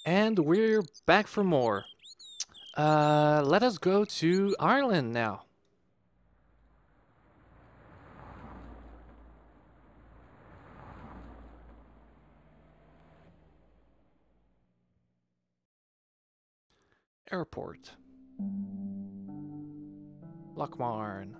And we're back for more. Let us go to Ireland now. Airport. Lochmarn.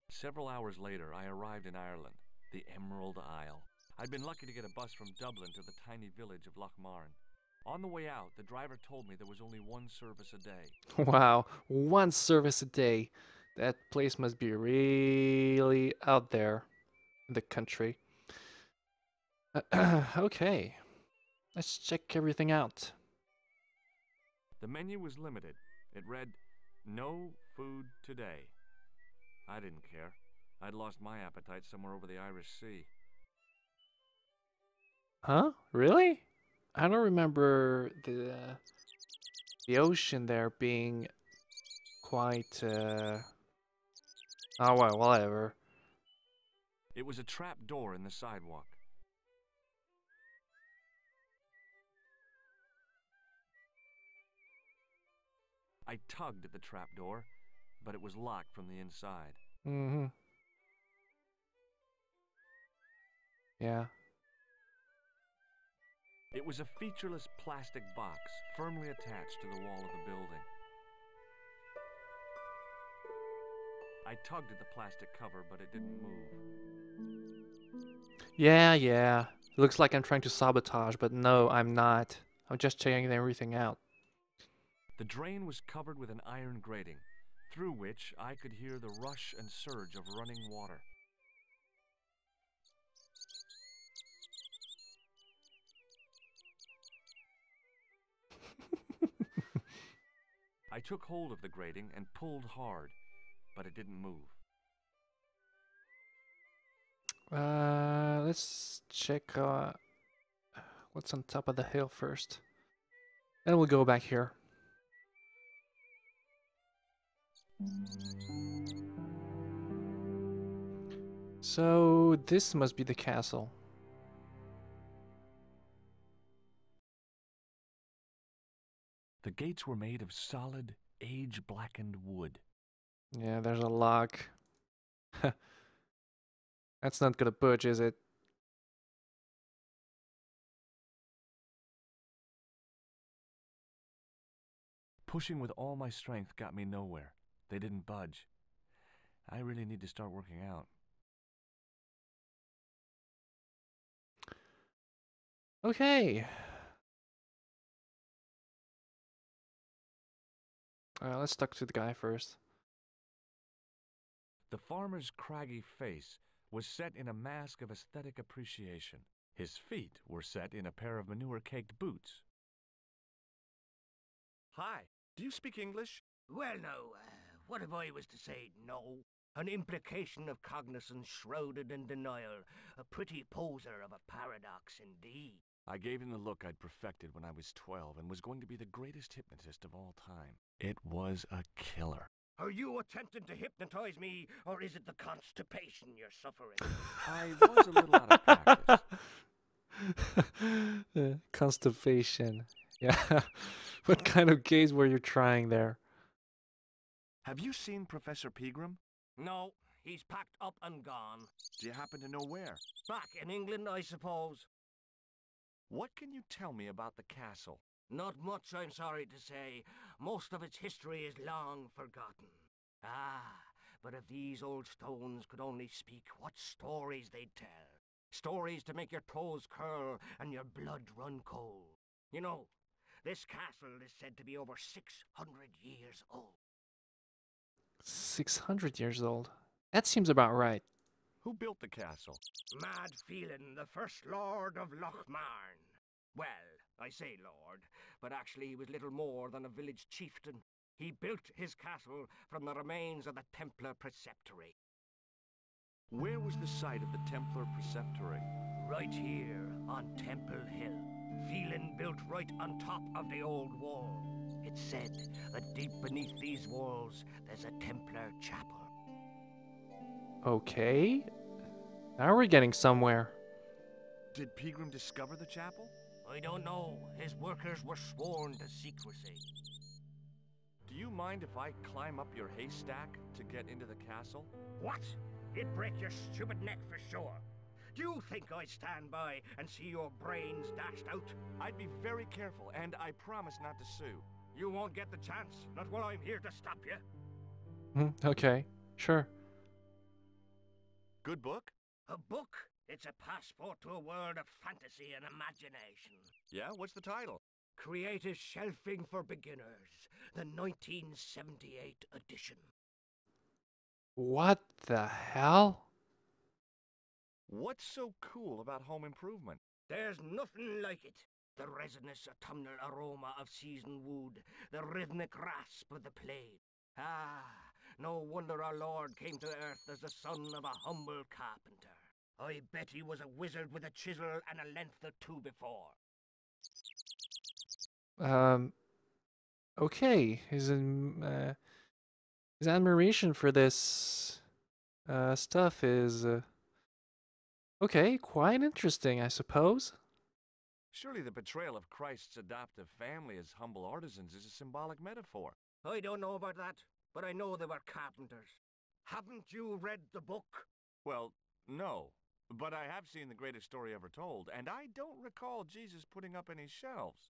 Several hours later, I arrived in Ireland, the Emerald Isle. I'd been lucky to get a bus from Dublin to the tiny village of Lochmarn. On the way out, the driver told me there was only one service a day. Wow, one service a day. That place must be really out there in the country. Okay, let's check everything out. The menu was limited. It read, "No food today." I didn't care. I'd lost my appetite somewhere over the Irish Sea. Huh? Really? I don't remember the ocean there being quite. Oh well, whatever. It was a trap door in the sidewalk. I tugged at the trap door, but it was locked from the inside. Mm-hmm. Yeah. It was a featureless plastic box firmly attached to the wall of the building. I tugged at the plastic cover, but it didn't move. Yeah. Looks like I'm trying to sabotage, but no, I'm not. I'm just checking everything out. The drain was covered with an iron grating, through which I could hear the rush and surge of running water. I took hold of the grating and pulled hard, but it didn't move. Let's check what's on top of the hill first. Then we'll go back here. So this must be the castle. The gates were made of solid, age-blackened wood. Yeah, there's a lock. That's not gonna budge, is it? Pushing with all my strength got me nowhere. They didn't budge. I really need to start working out. Okay. Let's talk to the guy first. The farmer's craggy face was set in a mask of aesthetic appreciation. His feet were set in a pair of manure-caked boots. Hi, do you speak English? Well, no. What if I was to say no? An implication of cognizance shrouded in denial. A pretty poser of a paradox indeed. I gave him the look I'd perfected when I was 12 and was going to be the greatest hypnotist of all time. It was a killer. Are you attempting to hypnotize me, or is it the constipation you're suffering? I was a little out of practice. Constipation. Yeah. What kind of gaze were you trying there? Have you seen Professor Pegram? No, he's packed up and gone. Do you happen to know where? Back in England, I suppose. What can you tell me about the castle? Not much, I'm sorry to say. Most of its history is long forgotten. Ah, but if these old stones could only speak, what stories they'd tell. Stories to make your toes curl and your blood run cold. You know, this castle is said to be over 600 years old. 600 years old. That seems about right. Who built the castle? Mad Phelan, the first lord of Lochmarn. Well, I say lord, but actually he was little more than a village chieftain. He built his castle from the remains of the Templar preceptory. Where was the site of the Templar preceptory? Right here on Temple Hill. Phelan built right on top of the old wall. It's said that deep beneath these walls, there's a Templar chapel. Okay. Now we're getting somewhere. Did Pegram discover the chapel? I don't know. His workers were sworn to secrecy. Do you mind if I climb up your haystack to get into the castle? What? It'd break your stupid neck for sure. Do you think I'd stand by and see your brains dashed out? I'd be very careful, and I promise not to sue. You won't get the chance, not while I'm here to stop you. Okay, sure. Good book? A book? It's a passport to a world of fantasy and imagination. Yeah, what's the title? Creative Shelving for Beginners, the 1978 edition. What the hell? What's so cool about home improvement? There's nothing like it. The resinous autumnal aroma of seasoned wood, the rhythmic rasp of the blade. Ah, no wonder our Lord came to earth as the son of a humble carpenter. I bet he was a wizard with a chisel and a length or two before. Okay. His admiration for this stuff is okay, quite interesting, I suppose. Surely the betrayal of Christ's adoptive family as humble artisans is a symbolic metaphor. I don't know about that, but I know they were carpenters. Haven't you read the book? Well, no. But I have seen The Greatest Story Ever Told, and I don't recall Jesus putting up any shelves.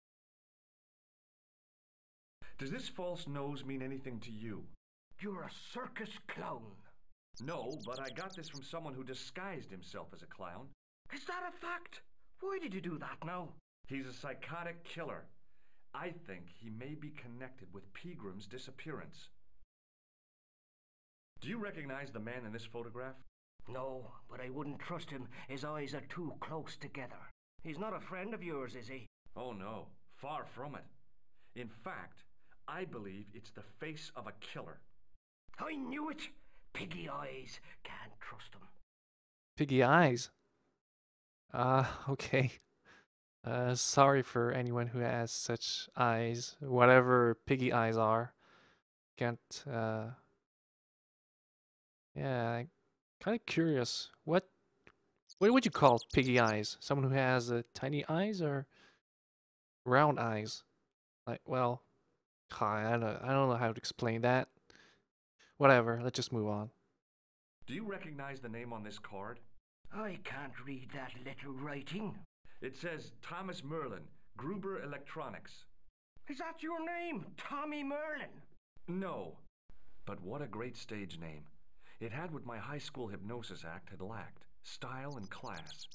Does this false nose mean anything to you? You're a circus clown. No, but I got this from someone who disguised himself as a clown. Is that a fact? Why did you do that now? He's a psychotic killer. I think he may be connected with Pegram's disappearance. Do you recognize the man in this photograph? No, but I wouldn't trust him. His eyes are too close together. He's not a friend of yours, is he? Oh no, far from it. In fact, I believe it's the face of a killer. I knew it! Piggy eyes. Can't trust him. Piggy eyes. Okay. Sorry for anyone who has such eyes. Whatever piggy eyes are. Can't, yeah, I'm kind of curious. What would you call piggy eyes? Someone who has tiny eyes or round eyes? Like, well, I don't know how to explain that. Whatever, let's just move on. Do you recognize the name on this card? I can't read that little writing. It says Thomas Merlin, Gruber Electronics. Is that your name, Tommy Merlin? No, but what a great stage name. It had what my high school hypnosis act had lacked, style and class.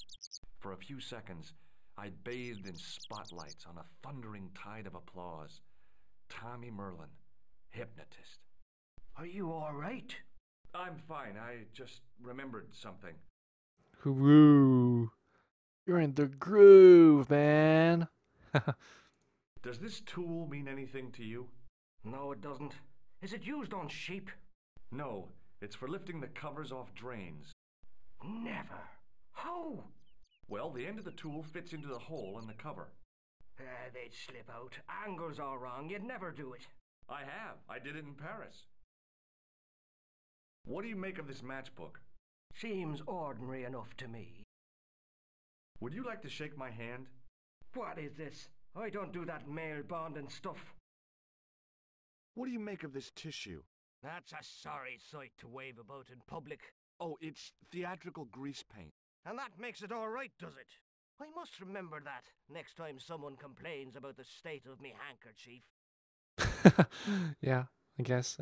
For a few seconds, I bathed in spotlights on a thundering tide of applause. Tommy Merlin, hypnotist. Are you all right? I'm fine, I just remembered something. Woo! You're in the groove, man. Does this tool mean anything to you? No, it doesn't. Is it used on sheep? No, it's for lifting the covers off drains. Never. How? Well, the end of the tool fits into the hole in the cover. They'd slip out. Angles are wrong. You'd never do it. I have. I did it in Paris. What do you make of this matchbook? Seems ordinary enough to me. Would you like to shake my hand? What is this? I don't do that male bonding stuff. What do you make of this tissue? That's a sorry sight to wave about in public. Oh, it's theatrical grease paint. And that makes it all right, does it? I must remember that next time someone complains about the state of me handkerchief. Yeah, I guess.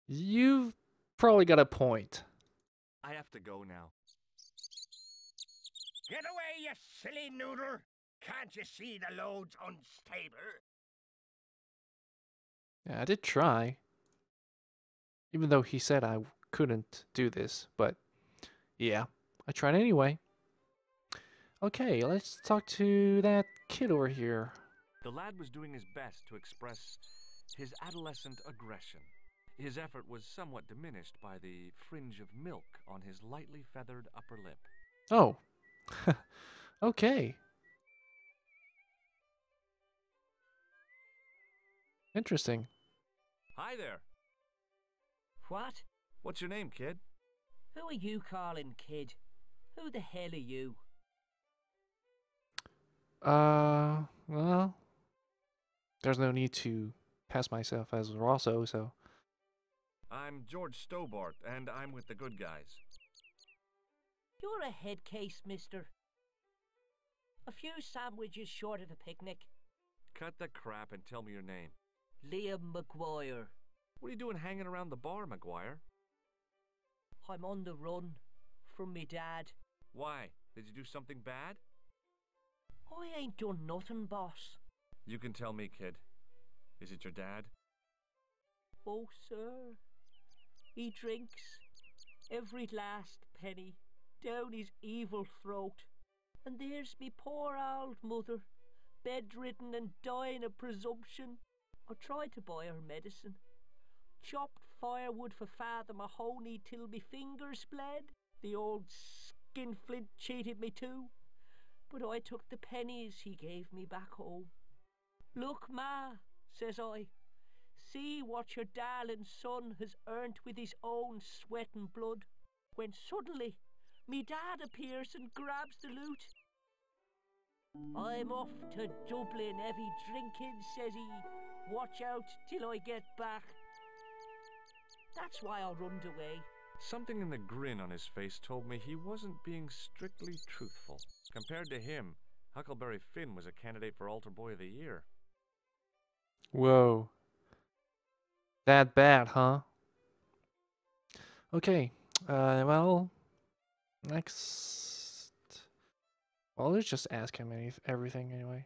You've probably got a point. I have to go now. Get away, you silly noodle! Can't you see the load's unstable? Yeah, I did try. Even though he said I couldn't do this, but yeah, I tried anyway. Okay, let's talk to that kid over here. The lad was doing his best to express his adolescent aggression. His effort was somewhat diminished by the fringe of milk on his lightly feathered upper lip. Oh, okay. Interesting. Hi there. What? What's your name, kid? Who are you calling kid? Who the hell are you? Well, there's no need to pass myself as Rosso, so. I'm George Stobart, and I'm with the good guys. You're a head case, mister. A few sandwiches short of a picnic. Cut the crap and tell me your name. Liam McGuire. What are you doing hanging around the bar, McGuire? I'm on the run from me dad. Why? Did you do something bad? I ain't done nothing, boss. You can tell me, kid. Is it your dad? Oh, sir. He drinks every last penny down his evil throat. And there's me poor old mother, bedridden and dying of presumption. I tried to buy her medicine. Chopped firewood for Father Mahoney till me fingers bled. The old skinflint cheated me too. But I took the pennies he gave me back home. Look, Ma, says I, see what your darling son has earned with his own sweat and blood. When suddenly, me dad appears and grabs the loot. I'm off to Dublin, heavy drinking, says he. Watch out till I get back. That's why I runned away. Something in the grin on his face told me he wasn't being strictly truthful. Compared to him, Huckleberry Finn was a candidate for Altar Boy of the Year. Whoa. That bad, huh? Okay. Well, next. Well, let's just ask him everything anyway.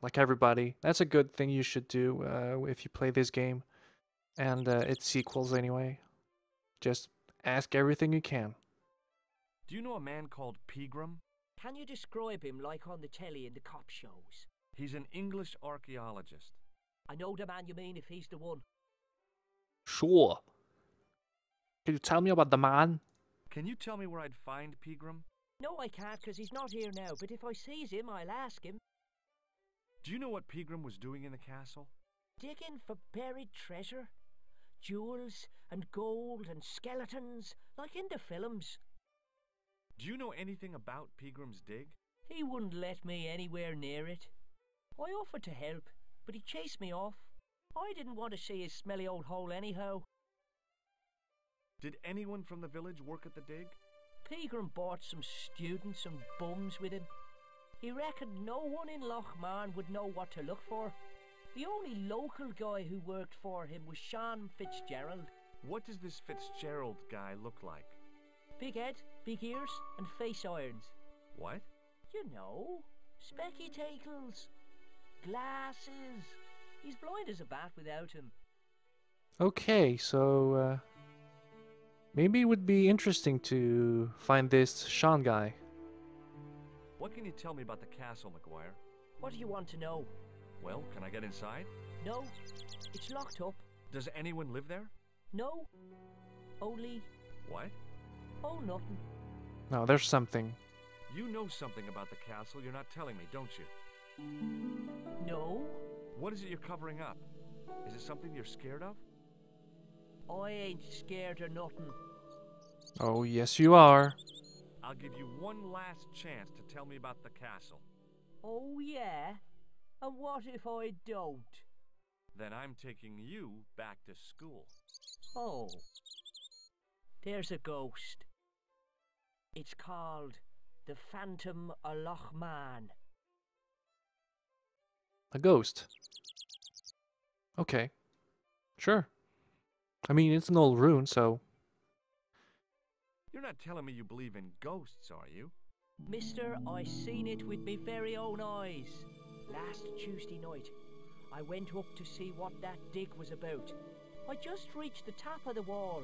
Like everybody. That's a good thing you should do if you play this game. And its sequels anyway. Just ask everything you can. Do you know a man called Pegram? Can you describe him like on the telly in the cop shows? He's an English archaeologist. I know the man you mean if he's the one. Sure. Can you tell me about the man? Can you tell me where I'd find Pegram? No, I can't, 'cause he's not here now, but if I sees him, I'll ask him. Do you know what Pegram was doing in the castle? Digging for buried treasure. Jewels and gold and skeletons, like in the films. Do you know anything about Pegram's dig? He wouldn't let me anywhere near it. I offered to help, but he chased me off. I didn't want to see his smelly old hole anyhow. Did anyone from the village work at the dig? Pegram brought some students and bums with him. He reckoned no one in Lochmarn would know what to look for. The only local guy who worked for him was Sean Fitzgerald. What does this Fitzgerald guy look like? Big head, big ears, and face irons. What? You know, spectacles, glasses. He's blind as a bat without him. Okay, so maybe it would be interesting to find this Sean guy. What can you tell me about the castle, McGuire? What do you want to know? Well, can I get inside? No, it's locked up. Does anyone live there? No, only... What? Oh, nothing. No, there's something. You know something about the castle you're not telling me, don't you? No, What is it you're covering up? Is it something you're scared of? I ain't scared of nothing. Oh, yes you are. I'll give you one last chance to tell me about the castle. Oh, yeah? And what if I don't? Then I'm taking you back to school. Oh, there's a ghost. It's called the Phantom of Lochmarn. A ghost. Okay. Sure. I mean, it's an old rune, so... You're not telling me you believe in ghosts, are you? Mister, I seen it with me very own eyes. Last Tuesday night, I went up to see what that dig was about. I just reached the top of the wall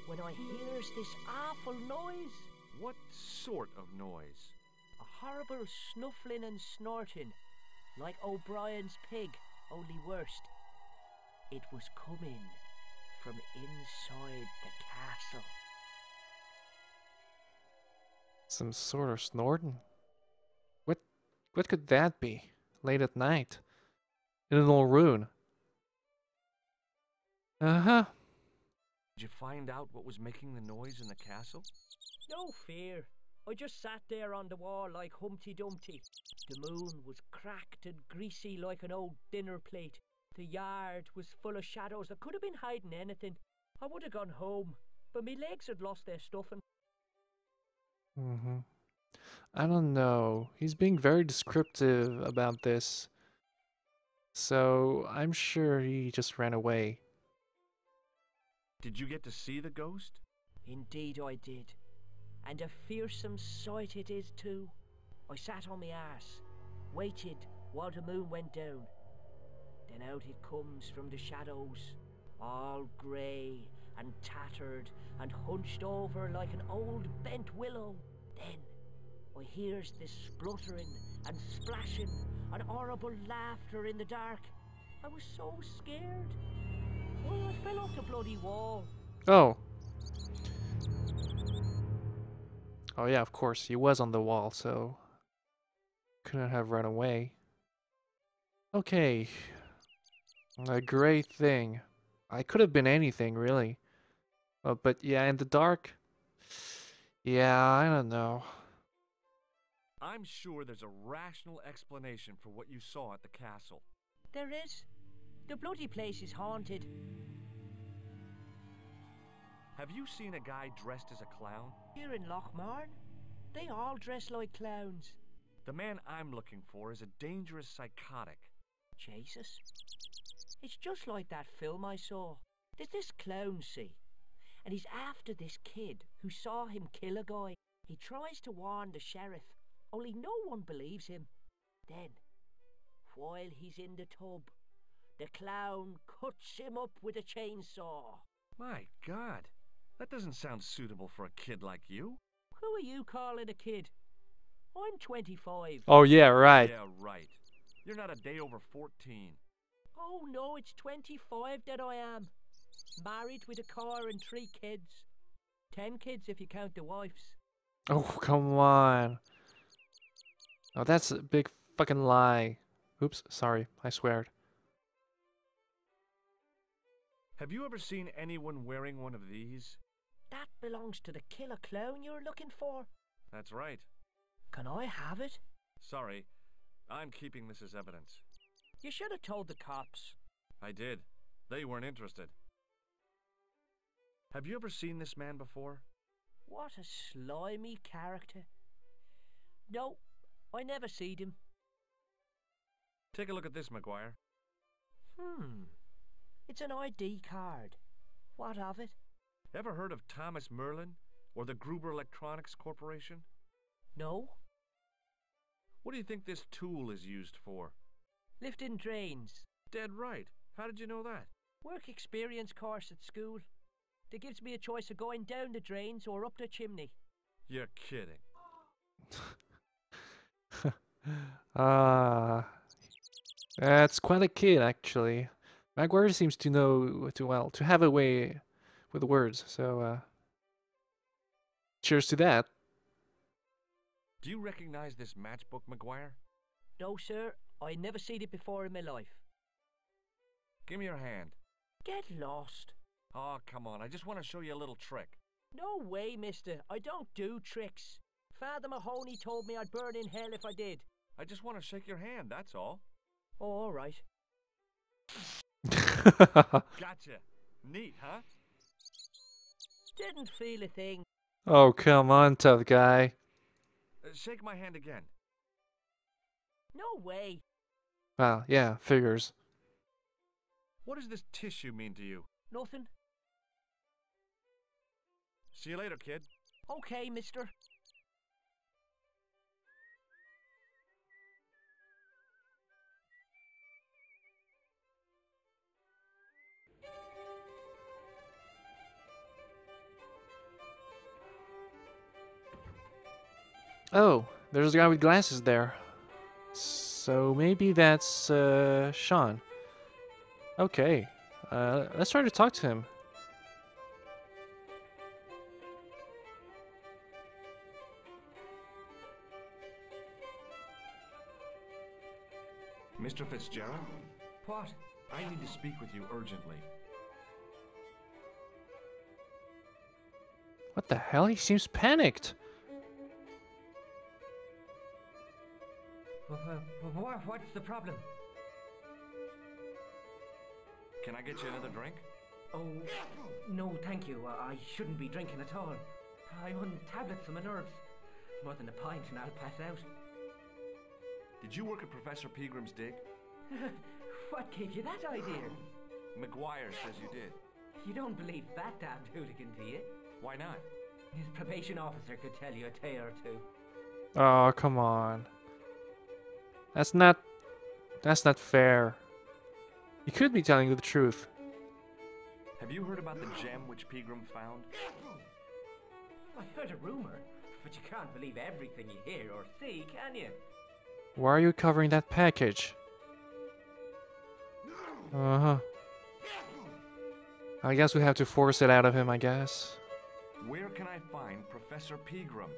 when I hears this awful noise. What sort of noise? A horrible snuffling and snorting, like O'Brien's pig, only worst. It was coming from inside the castle. Some sort of snorting. What could that be? Late at night. In an old rune. Uh-huh. Did you find out what was making the noise in the castle? No fear. I just sat there on the wall like Humpty Dumpty. The moon was cracked and greasy like an old dinner plate. The yard was full of shadows. I could have been hiding anything. I would have gone home, but me legs had lost their stuffing. Mm-hmm. I don't know. He's being very descriptive about this. So I'm sure he just ran away. Did you get to see the ghost? Indeed I did. And a fearsome sight it is too. I sat on my arse, waited while the moon went down. Then out it comes from the shadows, all grey and tattered and hunched over like an old bent willow. Then I hears this spluttering and splashing and horrible laughter in the dark. I was so scared. Why, I fell off the bloody wall. Oh. Oh yeah, of course. He was on the wall, so couldn't have run away. Okay. A great thing. I could have been anything, really. But yeah, in the dark. Yeah, I don't know. I'm sure there's a rational explanation for what you saw at the castle. There is. The bloody place is haunted. Have you seen a guy dressed as a clown? Here in Lochmarn, they all dress like clowns. The man I'm looking for is a dangerous psychotic. Jesus. It's just like that film I saw. There's this clown, see? And he's after this kid who saw him kill a guy. He tries to warn the sheriff, only no one believes him. Then, while he's in the tub, the clown cuts him up with a chainsaw. My God, that doesn't sound suitable for a kid like you. Who are you calling a kid? I'm 25. Oh yeah, right. Yeah, right. You're not a day over 14. Oh no, it's 25 that I am. Married with a car and 3 kids. 10 kids if you count the wives. Oh, come on. Oh, that's a big fucking lie. Oops, sorry. I swear. Have you ever seen anyone wearing one of these? That belongs to the killer clown you're looking for. That's right. Can I have it? Sorry, I'm keeping this as evidence. You should have told the cops. I did. They weren't interested. Have you ever seen this man before? What a slimy character. No, I never seed him. Take a look at this, McGuire. It's an ID card. What of it? Ever heard of Thomas Merlin or the Gruber Electronics Corporation? No. What do you think this tool is used for? Lifting drains. Dead right. How did you know that? Work experience course at school. That gives me a choice of going down the drains or up the chimney. You're kidding. That's quite a kid, actually. Maguire seems to know to have a way with words, so cheers to that. Do you recognize this matchbook, McGuire? No, sir. I never seen it before in my life. Give me your hand. Get lost. Oh, come on. I just want to show you a little trick. No way, mister. I don't do tricks. Father Mahoney told me I'd burn in hell if I did. I just want to shake your hand, that's all. Oh, all right. Gotcha. Neat, huh? Didn't feel a thing. Oh, come on, tough guy. Shake my hand again. No way. Well, yeah, figures. What does this tissue mean to you? Nothing. See you later, kid. Okay, mister. Oh, there's a guy with glasses there. So maybe that's Sean. Okay, let's try to talk to him. Mr. Fitzgerald? What? I need to speak with you urgently. What the hell? He seems panicked. What's the problem? Can I get you another drink? Oh, no, thank you. I shouldn't be drinking at all. I'm on tablets for my nerves. More than a pint and I'll pass out. Did you work at Professor Pegram's dig? What gave you that idea? McGuire says you did. You don't believe that damned hooligan, do you? Why not? His probation officer could tell you a tale or two. Oh, come on. That's not fair. You could be telling the truth. Have you heard about the gem which Pegram found? I heard a rumor, but you can't believe everything you hear or see, can you? Why are you covering that package? Uh-huh. I guess we have to force it out of him, I guess. Where can I find Professor Pegram?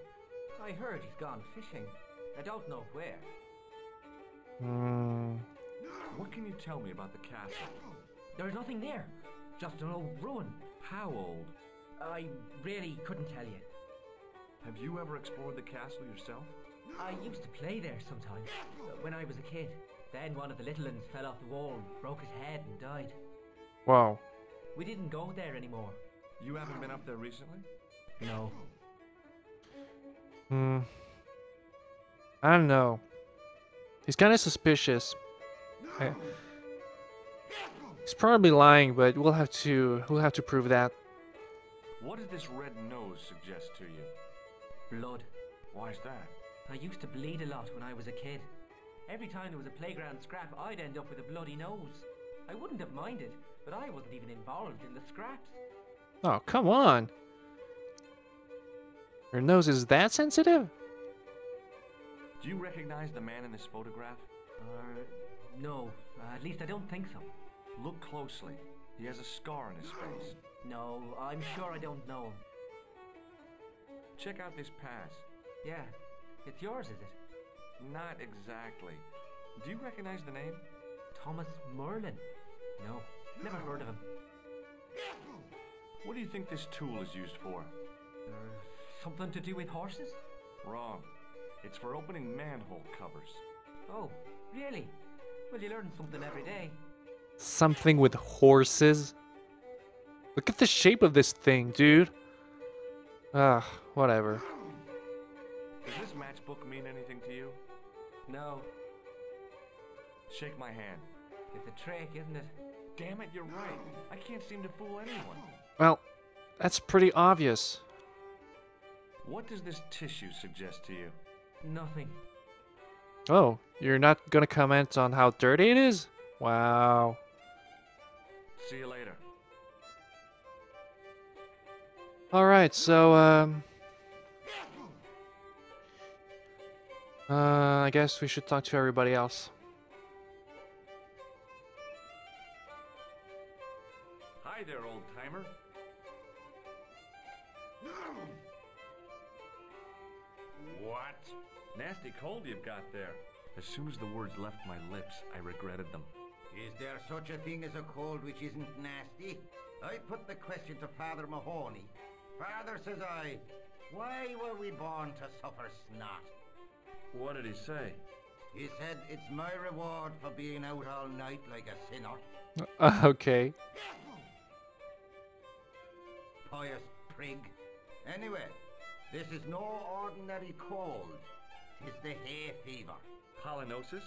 I heard he's gone fishing. I don't know where. Hmm. What can you tell me about the castle? There's nothing there. Just an old ruin. How old? I really couldn't tell you. Have you ever explored the castle yourself? I used to play there sometimes, when I was a kid. Then one of the little uns fell off the wall, broke his head and died. Wow. We didn't go there anymore. You haven't been up there recently? No. I don't know. He's kind of suspicious. He's probably lying, but we'll have to prove that. What did this red nose suggest to you? Blood. Why's that? I used to bleed a lot when I was a kid. Every time there was a playground scrap, I'd end up with a bloody nose. I wouldn't have minded, but I wasn't even involved in the scraps. Oh, come on. Your nose is that sensitive? Do you recognize the man in this photograph? No. At least I don't think so. Look closely. He has a scar on his face. No, I'm sure I don't know him. Check out this pass. Yeah. It's yours, is it? Not exactly. Do you recognize the name? Thomas Merlin? No, never heard of him. What do you think this tool is used for? Something to do with horses? Wrong. It's for opening manhole covers. Oh, really? Well, you learn something every day. Something with horses? Look at the shape of this thing, dude. Ah, whatever. Does this matchbook mean anything to you? No. Shake my hand. It's a trick, isn't it? Damn it, you're right. I can't seem to fool anyone. Well, that's pretty obvious. What does this tissue suggest to you? Nothing. Oh, you're not gonna comment on how dirty it is? Wow. See you later. Alright, so, I guess we should talk to everybody else. Hi there, old-timer. What? Nasty cold you've got there. As soon as the words left my lips, I regretted them. Is there such a thing as a cold which isn't nasty? I put the question to Father Mahoney. Father, says I, why were we born to suffer snot? What did he say? He said, it's my reward for being out all night like a sinner. Okay. Pious prig. Anyway, this is no ordinary cold. It's the hay fever. Pollinosis?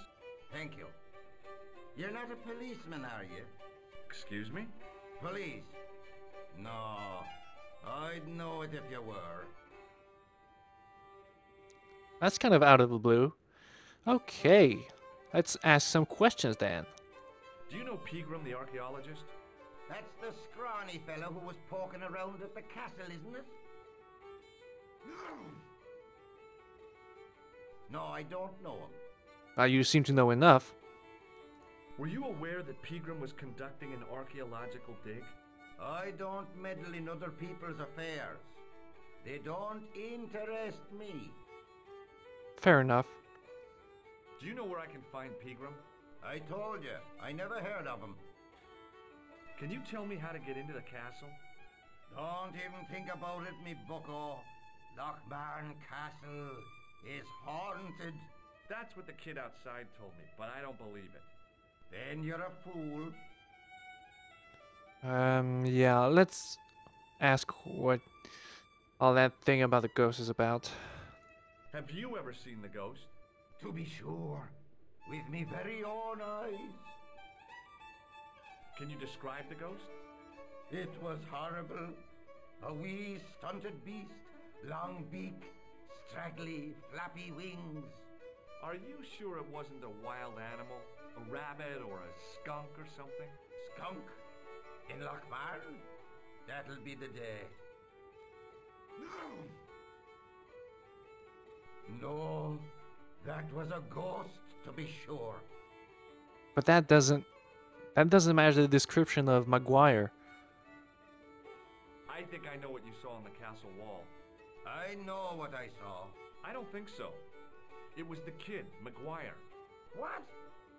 Thank you. You're not a policeman, are you? Excuse me? Police? No. I'd know it if you were. That's kind of out of the blue. Okay. Let's ask some questions then. Do you know Pegram, the archaeologist? That's the scrawny fellow who was poking around at the castle, isn't it? No, I don't know him. You seem to know enough. Were you aware that Pegram was conducting an archaeological dig? I don't meddle in other people's affairs. They don't interest me. Fair enough. Do you know where I can find Pegram? I told you, I never heard of him. Can you tell me how to get into the castle? Don't even think about it, me bucko. Lochmarn Castle is haunted. That's what the kid outside told me, but I don't believe it. Then you're a fool. Yeah, let's ask what all that thing about the ghost is about. Have you ever seen the ghost? To be sure, with me very own eyes. Can you describe the ghost? It was horrible. A wee stunted beast, long beak, straggly, flappy wings. Are you sure it wasn't a wild animal? A rabbit or a skunk or something? Skunk? In Lochmarn? That'll be the day. No, that was a ghost, to be sure. But that doesn't match the description of Maguire. I think I know what you saw on the castle wall. I know what I saw. I don't think so. It was the kid, McGuire. What?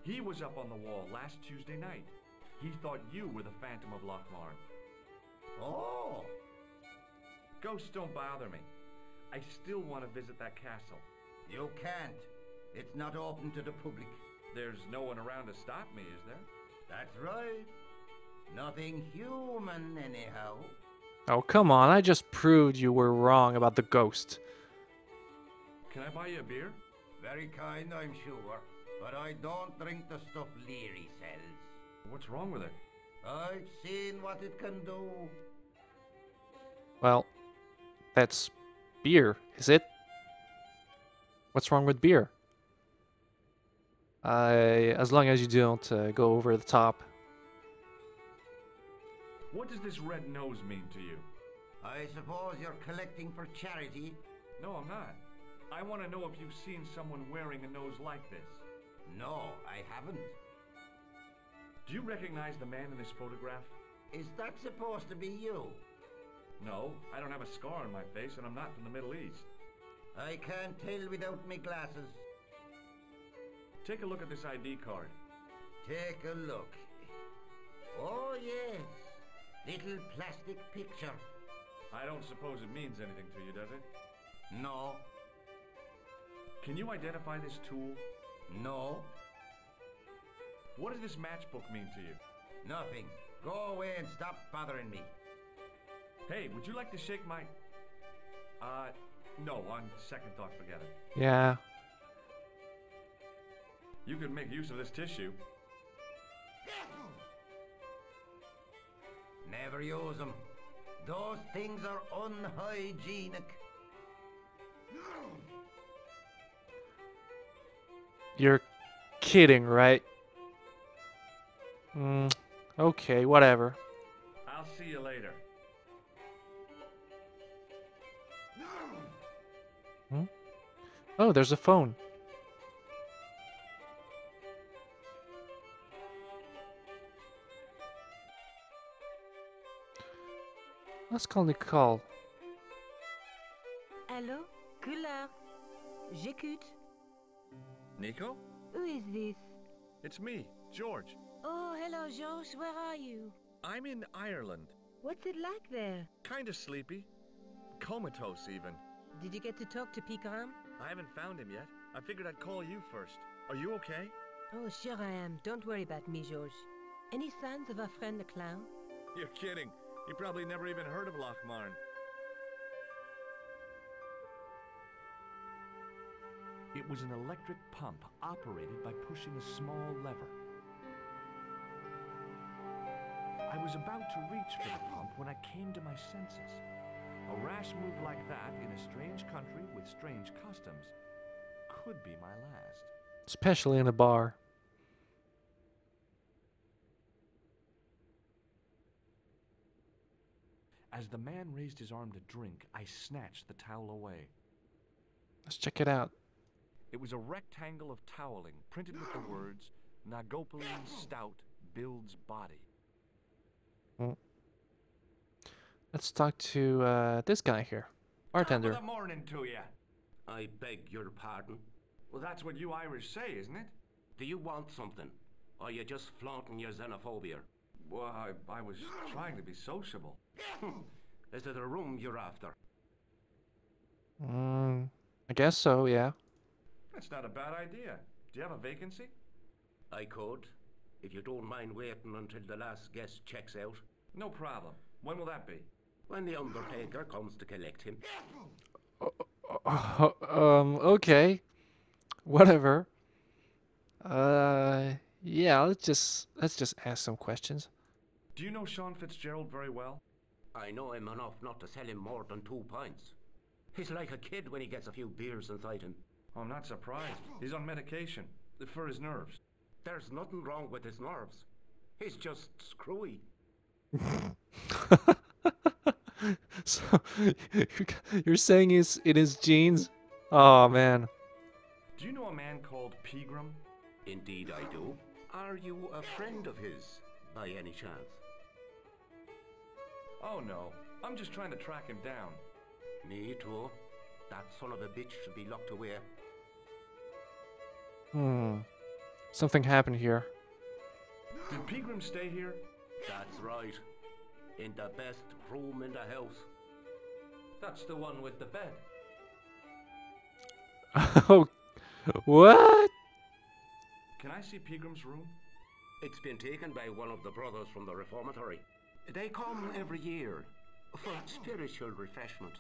He was up on the wall last Tuesday night. He thought you were the Phantom of Lochmarn. Oh. Ghosts don't bother me. I still want to visit that castle. You can't. It's not open to the public. There's no one around to stop me, is there? That's right. Nothing human, anyhow. Oh, come on. I just proved you were wrong about the ghost. Can I buy you a beer? Very kind, I'm sure. But I don't drink the stuff Leary sells. What's wrong with it? I've seen what it can do. Well, that's beer, is it? What's wrong with beer? As long as you don't go over the top. What does this red nose mean to you? I suppose you're collecting for charity? No, I'm not. I want to know if you've seen someone wearing a nose like this. No, I haven't. Do you recognize the man in this photograph? Is that supposed to be you? No, I don't have a scar on my face and I'm not from the Middle East. I can't tell without me glasses. Take a look at this ID card. Take a look. Oh, yes. Little plastic picture. I don't suppose it means anything to you, does it? No. Can you identify this tool? No. What does this matchbook mean to you? Nothing. Go away and stop bothering me. Hey, would you like to shake my... no, on second thought, forget it. Yeah. You could make use of this tissue. Never use them. Those things are unhygienic. You're kidding, right? Okay, whatever. I'll see you later. Oh, there's a phone. Let's call Nicole. Allô? Couleur. J'écoute. Nico? Who is this? It's me, George. Oh, hello, George. Where are you? I'm in Ireland. What's it like there? Kinda sleepy. Comatose, even. Did you get to talk to Picaram? I haven't found him yet. I figured I'd call you first. Are you okay? Oh, sure I am. Don't worry about me, George. Any signs of our friend the clown? You're kidding. He probably never even heard of Lochmarn. It was an electric pump operated by pushing a small lever. I was about to reach for the pump when I came to my senses. A rash move like that in a strange country with strange customs could be my last. Especially in a bar. As the man raised his arm to drink, I snatched the towel away. Let's check it out. It was a rectangle of toweling printed with the words, Nagopoleon Stout builds body. Let's talk to this guy here. Bartender. Top of the morning to you. I beg your pardon. Well, that's what you Irish say, isn't it? Do you want something? Or are you just flaunting your xenophobia? Well, I was trying to be sociable. Is it a room you're after? I guess so, yeah. That's not a bad idea. Do you have a vacancy? I could, if you don't mind waiting until the last guest checks out. No problem. When will that be? When the Undertaker comes to collect him. Okay. Whatever. Yeah, let's just ask some questions. Do you know Sean Fitzgerald very well? I know him enough not to sell him more than 2 pints. He's like a kid when he gets a few beers inside him. I'm not surprised. He's on medication for his nerves. There's nothing wrong with his nerves. He's just screwy. So you're saying it's in his genes? Oh man. Do you know a man called Pegram? Indeed I do. Are you a friend of his, by any chance? Oh no, I'm just trying to track him down. Me too. That son of a bitch should be locked away. Something happened here. Did Pegram stay here? That's right. In the best room in the house. That's the one with the bed. Oh, what? Can I see Pegram's room? It's been taken by one of the brothers from the reformatory. They come every year for spiritual refreshment.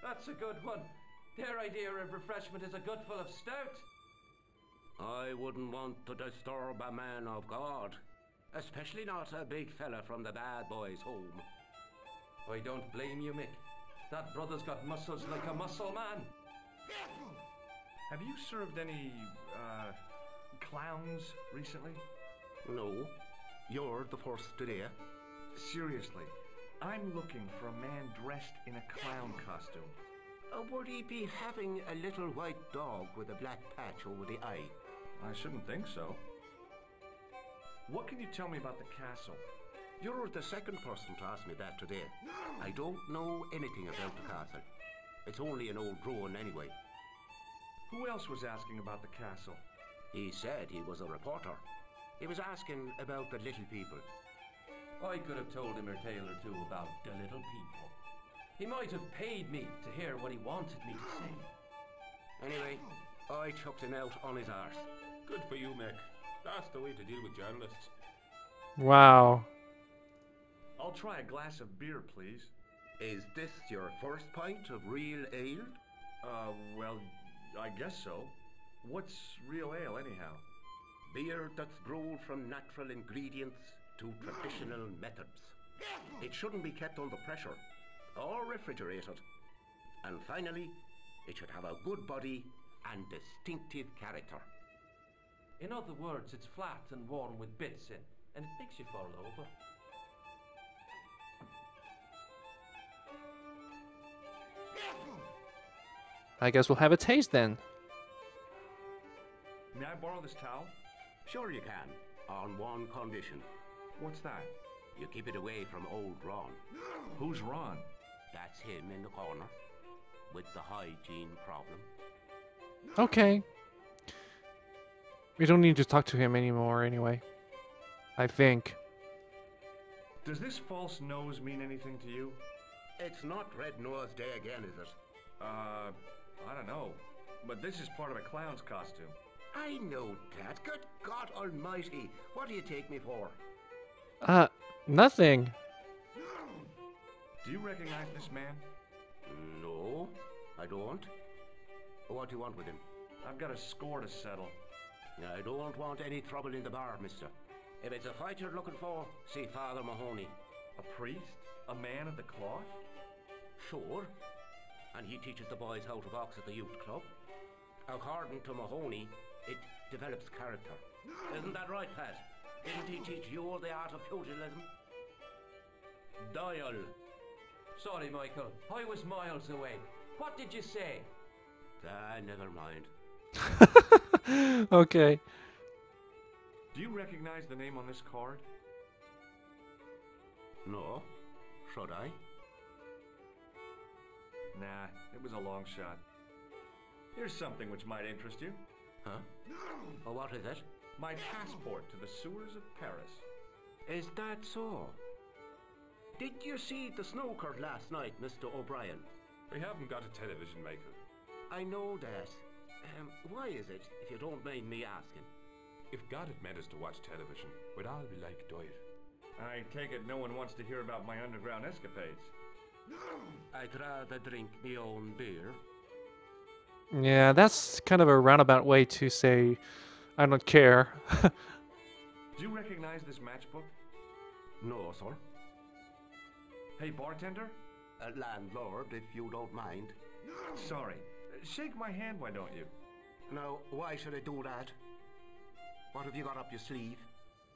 That's a good one. Their idea of refreshment is a gutful of stout. I wouldn't want to disturb a man of God. Especially not a big fella from the bad boys' home. I don't blame you, Mick. That brother's got muscles like a muscle man. Have you served any, clowns recently? No, you're the first today. Seriously, I'm looking for a man dressed in a clown costume. Would he be having a little white dog with a black patch over the eye? I shouldn't think so. What can you tell me about the castle? You're the second person to ask me that today. I don't know anything about the castle. It's only an old ruin anyway. Who else was asking about the castle? He said he was a reporter. He was asking about the little people. I could have told him a tale or two about the little people. He might have paid me to hear what he wanted me to say. Anyway, I chucked him out on his arse. Good for you, Mick. That's the way to deal with journalists. Wow. I'll try a glass of beer, please. Is this your first pint of real ale? Well, I guess so. What's real ale, anyhow? Beer that's brewed from natural ingredients to traditional methods. It shouldn't be kept under pressure or refrigerated. And finally, it should have a good body and distinctive character. In other words, it's flat and worn with bits in, and it makes you fall over. I guess we'll have a taste then. May I borrow this towel? Sure you can, on one condition. What's that? You keep it away from old Ron. Who's Ron? That's him in the corner, with the hygiene problem. Okay. We don't need to talk to him anymore anyway. I think. Does this false nose mean anything to you? It's not Red Nose Day again, is it? I don't know. But this is part of a clown's costume. I know that. Good God Almighty. What do you take me for? Nothing. Do you recognize this man? No, I don't. What do you want with him? I've got a score to settle. I don't want any trouble in the bar, mister. If it's a fight you're looking for, see Father Mahoney. A priest? A man of the cloth? Sure. And he teaches the boys how to box at the youth club. According to Mahoney, it develops character. Isn't that right, Pat? Didn't he teach you the art of pugilism? Dial. Sorry, Michael. I was miles away. What did you say? Never mind. Okay. Do you recognize the name on this card? No. Should I? Nah, it was a long shot. Here's something which might interest you. Huh? Oh, what is it? My passport to the sewers of Paris. Is that so? Did you see the snooker last night, Mr. O'Brien? We haven't got a television, Michael. I know that. Why is it, if you don't mind me asking? If God had meant us to watch television, we'd all be like Doyle. I take it no one wants to hear about my underground escapades. I'd rather drink my own beer. Yeah, that's kind of a roundabout way to say I don't care. Do you recognize this matchbook? No, sir. Hey, bartender? Landlord, if you don't mind. Sorry. Shake my hand, why don't you? Now, why should I do that? What have you got up your sleeve?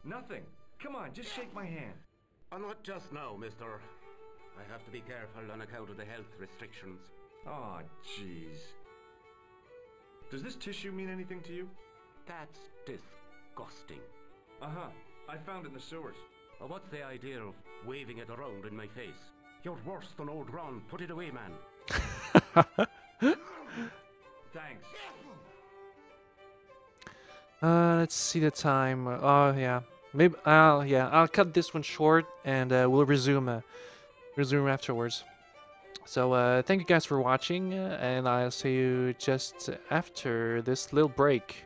Nothing. Come on, just shake my hand. Not just now, mister. I have to be careful on account of the health restrictions. Oh, jeez. Does this tissue mean anything to you? That's disgusting. Uh-huh. I found it in the sewers. Well, what's the idea of waving it around in my face? You're worse than old Ron. Put it away, man. Thanks. Let's see the time. Oh yeah, maybe. I'll cut this one short, and we'll resume afterwards. So thank you guys for watching, and I'll see you just after this little break.